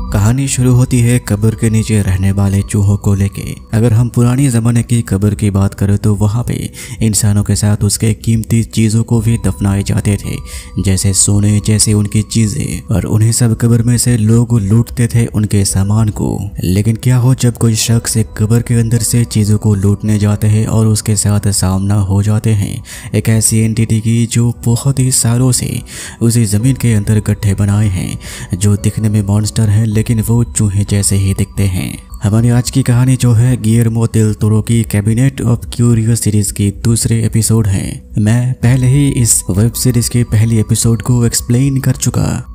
कहानी शुरू होती है कब्र के नीचे रहने वाले चूहों को लेके। अगर हम पुरानी जमाने की कब्र की बात करें तो वहाँ पे इंसानों के साथ उसके कीमती चीज़ों को भी दफनाए जाते थे, जैसे सोने जैसे उनकी चीज़ें, और उन्हें सब कब्र में से लोग लूटते थे उनके सामान को। लेकिन क्या हो जब कोई शख्स एक कब्र के अंदर से चीज़ों को लूटने जाते हैं और उसके साथ सामना हो जाते हैं एक ऐसी एंटिटी की जो बहुत ही सालों से उसी ज़मीन के अंदर गड्ढे बनाए हैं, जो दिखने में मॉन्स्टर है लेकिन वो चूहे जैसे ही दिखते हैं। हमारी आज की कहानी जो है गिलेर्मो देल टोरो की कैबिनेट ऑफ क्यूरियस सीरीज की दूसरे एपिसोड है। मैं पहले ही इस वेब सीरीज के पहली एपिसोड को एक्सप्लेन कर चुका।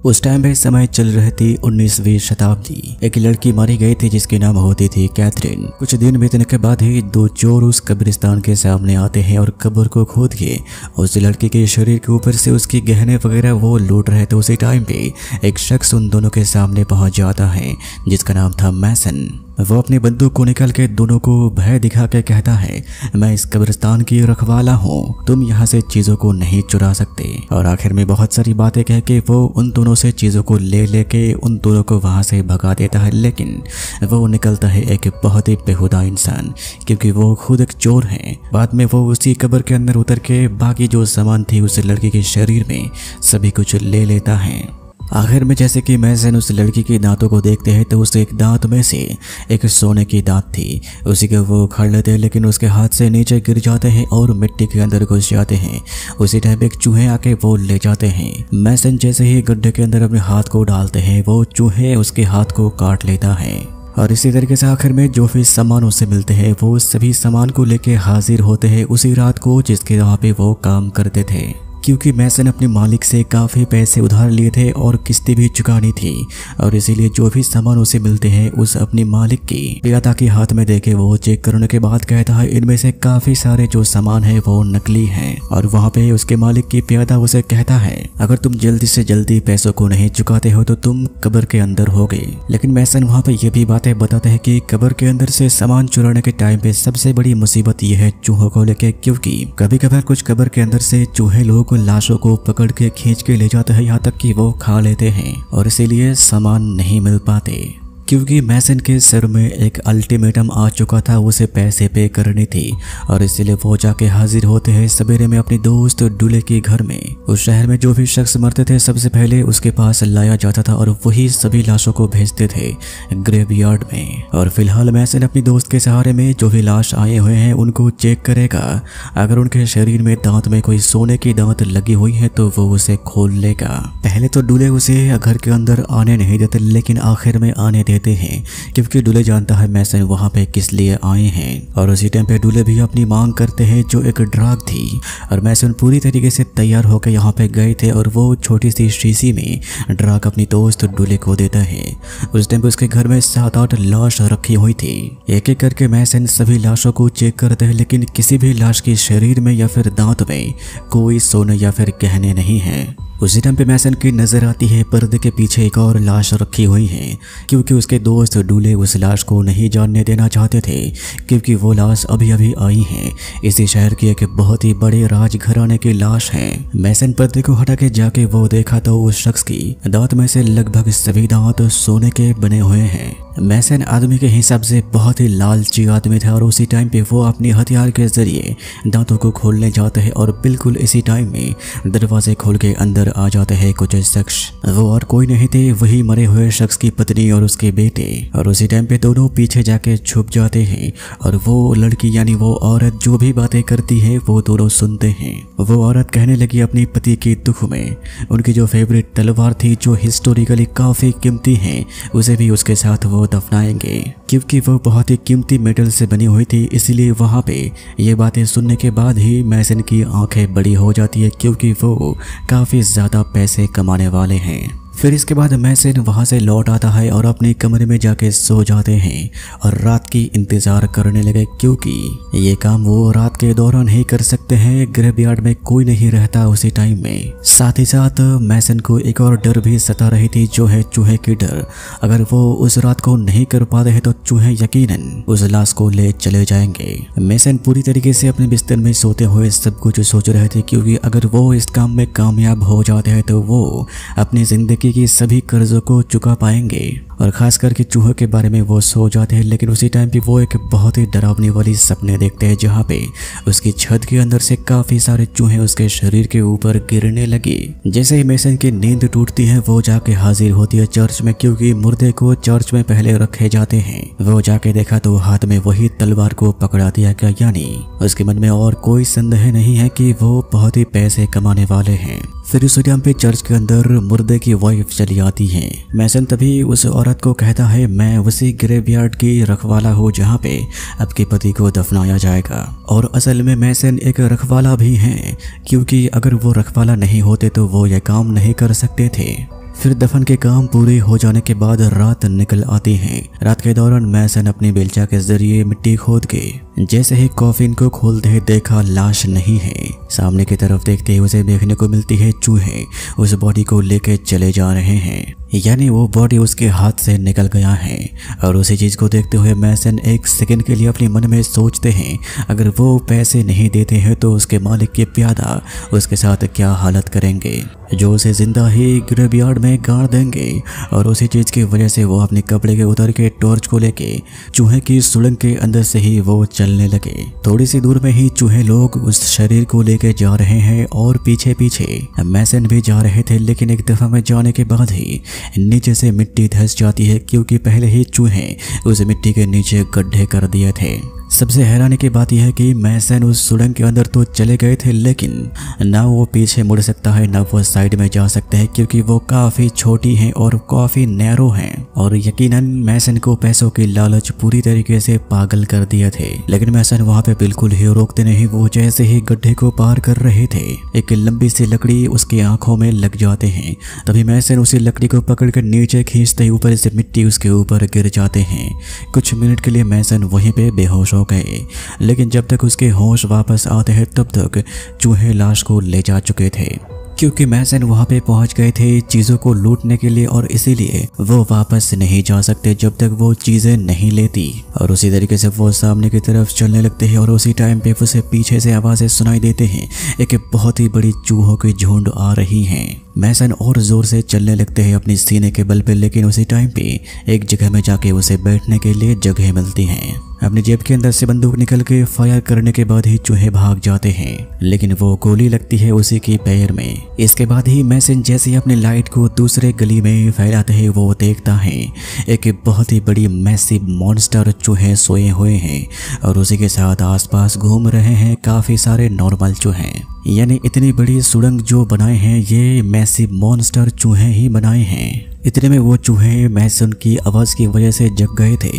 उस टाइम पे समय चल रही थी 19वीं शताब्दी। एक लड़की मारी गई थी जिसकी नाम होती थी कैथरीन। कुछ दिन बीतने के बाद ही दो चोर उस कब्रिस्तान के सामने आते हैं और कब्र को खोद के उस लड़की के शरीर के ऊपर से उसकी गहने वगैरह वो लूट रहे थे। उसी टाइम पे एक शख्स उन दोनों के सामने पहुंच जाता है जिसका नाम था मैसन। वो अपनी बंदूक को निकाल के दोनों को भय दिखा के कहता है, मैं इस कब्रिस्तान की रखवाला हूँ, तुम यहाँ से चीजों को नहीं चुरा सकते। और आखिर में बहुत सारी बातें कह के वो उन दोनों से चीजों को ले लेके उन दोनों को वहां से भगा देता है। लेकिन वो निकलता है एक बहुत ही बेहुदा इंसान, क्योंकि वो खुद एक चोर है। बाद में वो उसी कब्र के अंदर उतर के बाकी जो सामान थी उस लड़की के शरीर में सभी कुछ ले लेता है। आखिर में जैसे कि मैसन उस लड़की के दांतों को देखते हैं तो उस एक दांत में से एक सोने की दांत थी, उसी को वो उखाड़ लेते हैं, लेकिन उसके हाथ से नीचे गिर जाते हैं और मिट्टी के अंदर घुस जाते हैं। उसी टाइम एक चूहे आके वो ले जाते हैं। मैसन जैसे ही गड्ढे के अंदर अपने हाथ को डालते हैं वो चूहे उसके हाथ को काट लेता है। और इसी तरीके से आखिर में जो भी सामान उससे मिलते हैं वो सभी सामान को लेके हाजिर होते हैं उसी रात को जिसके वहाँ पे वो काम करते थे। क्योंकि मैसन अपने मालिक से काफ़ी पैसे उधार लिए थे और किस्तें भी चुकानी थी, और इसीलिए जो भी सामान उसे मिलते हैं उस अपने मालिक की प्यादा के हाथ में देके वो चेक करने के बाद कहता है इनमें से काफ़ी सारे जो सामान है वो नकली हैं। और वहाँ पे उसके मालिक की प्यादा उसे कहता है अगर तुम जल्दी से जल्दी पैसों को नहीं चुकाते हो तो तुम कब्र के अंदर होगे। लेकिन मैसन वहाँ पे ये भी बातें बताते हैं कि कब्र के अंदर से सामान चुराने के टाइम पे सबसे बड़ी मुसीबत यह है चूहों को लेके, क्योंकि कभी कभार कुछ कब्र के अंदर से चूहे लोग लाशों को पकड़ के खींच के ले जाते हैं, यहाँ तक कि वो खा लेते हैं और इसीलिए सामान नहीं मिल पाते। क्योंकि मैसन के सर में एक अल्टीमेटम आ चुका था, उसे पैसे पे करनी थी, और इसीलिए वो जाके हाजिर होते हैं सवेरे में अपने दोस्त डुले के घर में। उस शहर में जो भी शख्स मरते थे सबसे पहले उसके पास लाया जाता था और वही सभी लाशों को भेजते थे ग्रेवयार्ड में। और फिलहाल मैसन अपनी दोस्त के सहारे में जो भी लाश आए हुए हैं उनको चेक करेगा। अगर उनके शरीर में दांत में कोई सोने की दांत लगी हुई है तो वो उसे खोल लेगा। पहले तो डुले उसे घर के अंदर आने नहीं देते, लेकिन आखिर में आने देते हैं क्योंकि डुले जानता है मैसन वहां पे किस लिए आए हैं। और उसी टाइम पे डुले भी अपनी मांग करते हैं जो एक ड्रग थी, और मैसन पूरी तरीके से तैयार होकर यहाँ पे गए थे और वो छोटी सी शीशी में ड्रग अपनी दोस्त डुले को देता है। उस टाइम पे उसके घर में 7-8 लाश रखी हुई थी। एक एक करके मैसन सभी लाशों को चेक करते हैं, लेकिन किसी भी लाश के शरीर में या फिर दांत में कोई सोने या फिर गहने नहीं है। उसी टाइम पे मैसन की नजर आती है पर्दे के पीछे एक और लाश रखी हुई है, क्योंकि उसके दोस्त डुले उस लाश को नहीं जानने देना चाहते थे, क्योंकि वो लाश अभी अभी आई है। इसी शहर की एक बहुत ही बड़े राजघराने की लाश है। मैसन पर्दे को हटा के जाके वो देखा तो उस शख्स की दांत में से लगभग सभी दांत सोने के बने हुए हैं। मैसन आदमी के हिसाब से बहुत ही लालची आदमी था, और उसी टाइम पे वो अपने हथियार के जरिए दांतों को खोलने जाते हैं, और बिल्कुल इसी टाइम में दरवाजे खोल के अंदर आ जाते हैं कुछ शख्स। वो और कोई नहीं थे, वही मरे हुए शख्स की पत्नी और उसके बेटे। और उसी टाइम पे दोनों पीछे जाके छुप जाते हैं, और वो लड़की यानी वो औरत जो भी बातें करती है वो दोनों सुनते हैं। वो औरत कहने लगी अपनी पति के दुख में उनकी जो फेवरेट तलवार थी जो हिस्टोरिकली काफी कीमती है उसे भी उसके साथ वो दफनाएंगे, क्योंकि वो बहुत ही कीमती मेटल से बनी हुई थी। इसीलिए वहां पे ये बातें सुनने के बाद ही मैसन की आंखें बड़ी हो जाती है, क्योंकि वो काफी ज्यादा पैसे कमाने वाले हैं। फिर इसके बाद मैसन वहां से लौट आता है और अपने कमरे में जाके सो जाते हैं और रात की इंतजार करने लगे, क्योंकि ये काम वो रात के दौरान ही कर सकते हैं। ग्रेवयार्ड में कोई नहीं रहता उसी टाइम में। साथ ही साथ मैसन को एक और डर भी सता रही थी, जो है चूहे की डर। अगर वो उस रात को नहीं कर पाते हैं तो चूहे यकीनन उस लाश को ले चले जाएंगे। मैसन पूरी तरीके से अपने बिस्तर में सोते हुए सब कुछ सोच रहे थे, क्योंकि अगर वो इस काम में कामयाब हो जाते हैं तो वो अपनी जिंदगी जिंदगी की सभी कर्जों को चुका पाएंगे। और खास करके चूहों के बारे में वो सो जाते हैं, लेकिन उसी टाइम पे वो एक बहुत ही डरावनी वाली सपने देखते हैं जहाँ पे उसकी छत के अंदर से काफी सारे चूहे उसके शरीर के ऊपर गिरने लगे। जैसे ही मेसन की नींद टूटती है वो जाके हाजिर होती है चर्च में, क्योंकि मुर्दे को चर्च में पहले रखे जाते हैं। वो जाके देखा तो हाथ में वही तलवार को पकड़ा दिया गया, यानी उसके मन में और कोई संदेह नहीं है कि वो बहुत ही पैसे कमाने वाले हैं। फिर उस टाइम पे चर्च के अंदर मुर्दे की वाइफ चली आती है। मेसन तभी उस औरत को कहता है, मैं उसी ग्रेवयार्ड की रखवाला हूँ जहाँ पे आपके पति को दफनाया जाएगा। और असल में मेसन एक रखवाला भी है, क्योंकि अगर वो रखवाला नहीं होते तो वो ये काम नहीं कर सकते थे। फिर दफन के काम पूरे हो जाने के बाद रात निकल आती है। रात के दौरान मेसन अपनी बेलचा के जरिए मिट्टी खोद के जैसे ही कॉफिन को खोलते ही देखा लाश नहीं है। सामने की तरफ देखते ही उसे देखने को मिलती है चूहे उस बॉडी को लेके चले जा रहे हैं, यानी वो बॉडी उसके हाथ से निकल गया है। और उसी चीज को देखते हुए मेसन एक सेकंड के लिए अपने मन में सोचते हैं, अगर वो पैसे नहीं देते हैं तो उसके मालिक के प्यादा उसके साथ क्या हालत करेंगे, जो उसे जिंदा ही ग्रेवयार्ड में गाड़ देंगे। और उसी चीज की वजह से वो अपने कपड़े के उतर के टॉर्च को लेके चूहे की सुड़ंग के अंदर से ही वो चलने लगे। थोड़ी सी दूर में ही चूहे लोग उस शरीर को लेके जा रहे हैं और पीछे पीछे मेसन भी जा रहे थे, लेकिन एक दफा में जाने के बाद ही नीचे से मिट्टी धंस जाती है, क्योंकि पहले ही चूहे उस मिट्टी के नीचे गड्ढे कर दिए थे। सबसे हैरानी की बात यह है कि मेसन उस सुड़ंग के अंदर तो चले गए थे, लेकिन ना वो पीछे मुड़ सकता है ना वो साइड में जा सकते हैं, क्योंकि वो काफी छोटी हैं और काफी नैरो हैं। और यकीनन मेसन को पैसों की लालच पूरी तरीके से पागल कर दिए थे। लेकिन मेसन वहां पे बिल्कुल ही रोकते नहीं। वो जैसे ही गड्ढे को पार कर रहे थे, एक लंबी सी लकड़ी उसकी आंखों में लग जाते हैं। तभी मेसन उसी लकड़ी को पकड़ कर नीचे खींचते ही ऊपर से मिट्टी उसके ऊपर गिर जाते हैं। कुछ मिनट के लिए मेसन वहीं पे बेहोश हो गए, लेकिन जब तक उसके होश वापस आते हैं तब तक चूहे लाश को ले जा चुके थे, क्योंकि मेसन वहां पे पहुंच गए थे चीजों को लूटने के लिए, और इसीलिए वो वापस नहीं जा सकते जब तक वो चीजें नहीं लेती। और उसी तरीके से वो सामने की तरफ चलने लगते हैं और उसी टाइम पे उसे पीछे से आवाजें सुनाई देते हैं। एक बहुत ही बड़ी चूहों की झुंड आ रही हैं। मेसन और जोर से चलने लगते हैं अपनी सीने के बल पे, लेकिन उसी टाइम पे एक जगह में जाके उसे बैठने के लिए जगह मिलती है। अपनी जेब के अंदर से बंदूक निकल के फायर करने के बाद ही चूहे भाग जाते हैं, लेकिन वो गोली लगती है उसी की पैर में। इसके बाद ही मेसन जैसे ही अपनी लाइट को दूसरे गली में फैलाते हैं, वो देखता है एक बहुत ही बड़ी मैसिव मॉन्स्टर चूहे सोए हुए हैं और उसी के साथ आसपास घूम रहे हैं काफी सारे नॉर्मल चूहे। यानी इतनी बड़ी सुड़ंग जो बनाए हैं ये मैसिव मॉन्स्टर चूहे ही बनाए हैं। इतने में वो चूहे मेसन की आवाज की वजह से जग गए थे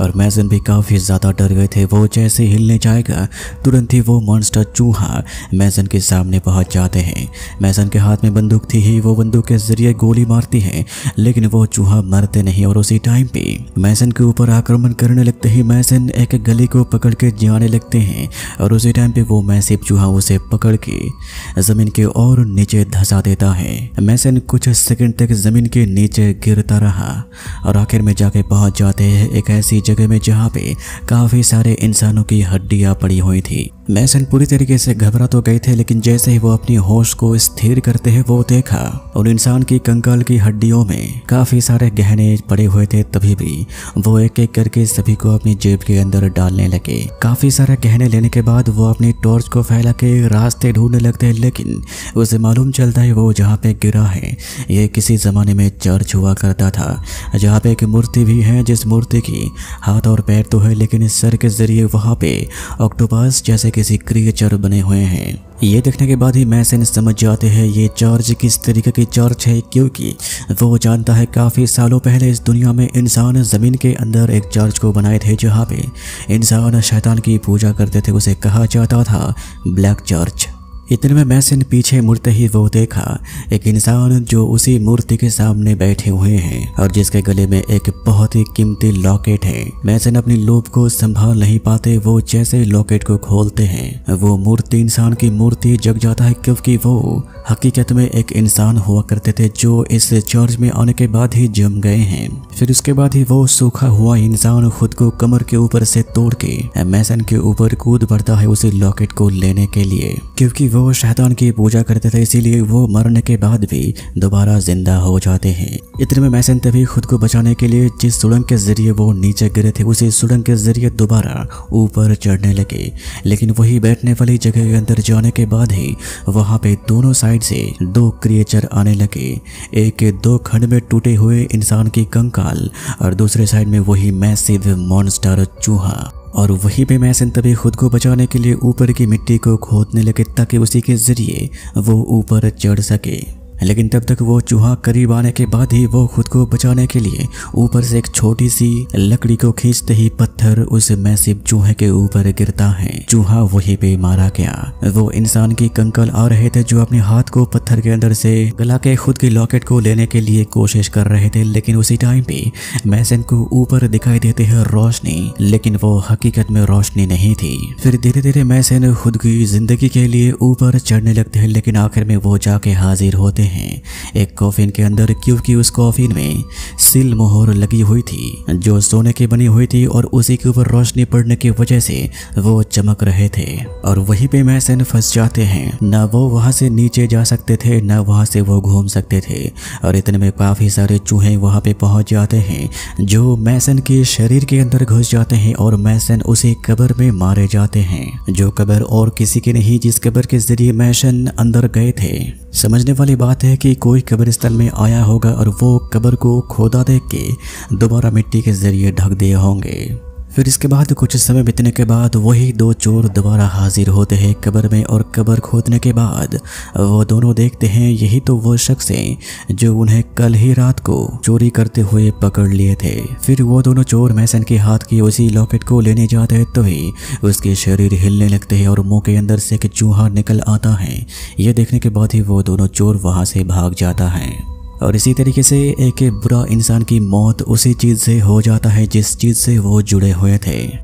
और मेसन भी काफी ज्यादा डर गए थे। वो जैसे हिलने जाएगा तुरंत ही वो मॉन्स्टर चूहा मेसन के सामने पहुंच जाते हैं। मेसन के हाथ में बंदूक थी ही, वो बंदूक के जरिए गोली मारती है, लेकिन वो चूहा मरते नहीं। और उसी टाइम पे मेसन के ऊपर आक्रमण करने लगते ही मेसन एक गली को पकड़ के जाने लगते हैं और उसी टाइम पे वो मैसिव चूहा उसे पकड़ के जमीन के और नीचे धंसा देता है। मेसन कुछ सेकंड तक जमीन के नीचे गिरता रहा और आखिर में जाके पहुंच जाते हैं एक ऐसी जगह में जहां पे काफी सारे इंसानों की हड्डियां पड़ी हुई थी। मेसन पूरी तरीके से घबरा तो गए थे, लेकिन जैसे ही वो अपनी होश को स्थिर करते हैं वो देखा और इंसान की कंकाल की हड्डियों में काफी सारे गहने पड़े हुए थे। तभी भी वो एक एक करके सभी को अपनी जेब के अंदर डालने लगे। काफी सारे गहने लेने के बाद वो अपनी टॉर्च को फैला के रास्ते ढूंढने लगते हैं, लेकिन उसे मालूम चलता है वो जहाँ पे गिरा है ये किसी जमाने में चर्च हुआ करता था, जहाँ पे एक मूर्ति भी है जिस मूर्ति की हाथ और पैर तो है, लेकिन इस सर के जरिए वहाँ पे ऑक्टोपस जैसे किसी क्रिएचर बने हुए हैं। ये देखने के बाद ही मेसन समझ जाते हैं ये चर्च किस तरीके की चर्च है, क्योंकि वो जानता है काफी सालों पहले इस दुनिया में इंसान जमीन के अंदर एक चर्च को बनाए थे जहाँ पे इंसान शैतान की पूजा करते थे। उसे कहा जाता था ब्लैक चर्च। इतने में मेसन पीछे मुड़ते ही वो देखा एक इंसान जो उसी मूर्ति के सामने बैठे हुए हैं और जिसके गले में एक बहुत ही कीमती लॉकेट है। मेसन अपनी लोभ को संभाल नहीं पाते, वो जैसे लॉकेट को खोलते हैं वो मूर्ति इंसान की मूर्ति जग जाता है, क्योंकि वो हकीकत में एक इंसान हुआ करते थे जो इस चर्च में आने के बाद ही जम गए हैं। फिर उसके बाद ही वो सूखा हुआ इंसान खुद को कमर के ऊपर से तोड़ के मेसन के ऊपर कूद पड़ता है उसी लॉकेट को लेने के लिए, क्योंकि वो वो शैतान की पूजा करते थे, इसीलिए वो मरने के बाद भी दोबारा जिंदा हो जाते हैं। इतने में मैसन तभी खुद को बचाने के लिए जिस सुरंग के जरिए वो नीचे गिरे थे उसी सुरंग के जरिए दोबारा ऊपर चढ़ने लगे। लेकिन वही बैठने वाली जगह के अंदर जाने के बाद ही वहां पे दोनों साइड से दो क्रिएचर आने लगे। एक के दो खंड में टूटे हुए इंसान की कंकाल और दूसरे साइड में वही मैसिव मॉन्स्टर चूहा। और वहीं पे मैसन तभी खुद को बचाने के लिए ऊपर की मिट्टी को खोदने लगे ताकि उसी के जरिए वो ऊपर चढ़ सके। लेकिन तब तक वो चूहा करीब आने के बाद ही वो खुद को बचाने के लिए ऊपर से एक छोटी सी लकड़ी को खींचते ही पत्थर उस मैसिव चूहे के ऊपर गिरता है। चूहा वहीं पे मारा गया। वो इंसान की कंकाल आ रहे थे जो अपने हाथ को पत्थर के अंदर से गला के खुद की लॉकेट को लेने के लिए कोशिश कर रहे थे। लेकिन उसी टाइम पे मैसन को ऊपर दिखाई देती है रोशनी, लेकिन वो हकीकत में रोशनी नहीं थी। फिर धीरे धीरे मैसन खुद की जिंदगी के लिए ऊपर चढ़ने लगते हैं, लेकिन आखिर में वो जाके हाजिर होते हैं एक कॉफिन के अंदर, क्योंकि उस कॉफिन में सील मोहर लगी हुई थी जो सोने की बनी हुई थी और उसी के ऊपर रोशनी पड़ने की वजह से वो चमक रहे थे। और वहीं पे मैसन फंस जाते हैं। ना वो वहां से नीचे जा सकते थे, ना वहां से वो घूम सकते थे। और इतने में काफी सारे चूहे वहां पे पहुंच जाते हैं जो मैसन के शरीर के अंदर घुस जाते हैं और मैसन उसी कब्र में मारे जाते हैं। जो कब्र और किसी की नहीं, जिस कब्र के जरिए मैसन अंदर गए थे। समझने वाली बात है कि कोई कब्रिस्तान में आया होगा और वो कब्र को खोदा देख के दोबारा मिट्टी के जरिए ढक दिए होंगे। फिर इसके बाद कुछ समय बीतने के बाद वही दो चोर दोबारा हाजिर होते हैं कब्र में। और कब्र खोदने के बाद वो दोनों देखते हैं यही तो वो शख्स हैं जो उन्हें कल ही रात को चोरी करते हुए पकड़ लिए थे। फिर वो दोनों चोर मैसन के हाथ की उसी लॉकेट को लेने जाते हैं तो ही उसके शरीर हिलने लगते हैं और मुंह के अंदर से एक चूहा निकल आता है। ये देखने के बाद ही वो दोनों चोर वहां से भाग जाता है। और इसी तरीके से एक बुरा इंसान की मौत उसी चीज़ से हो जाता है जिस चीज़ से वो जुड़े हुए थे।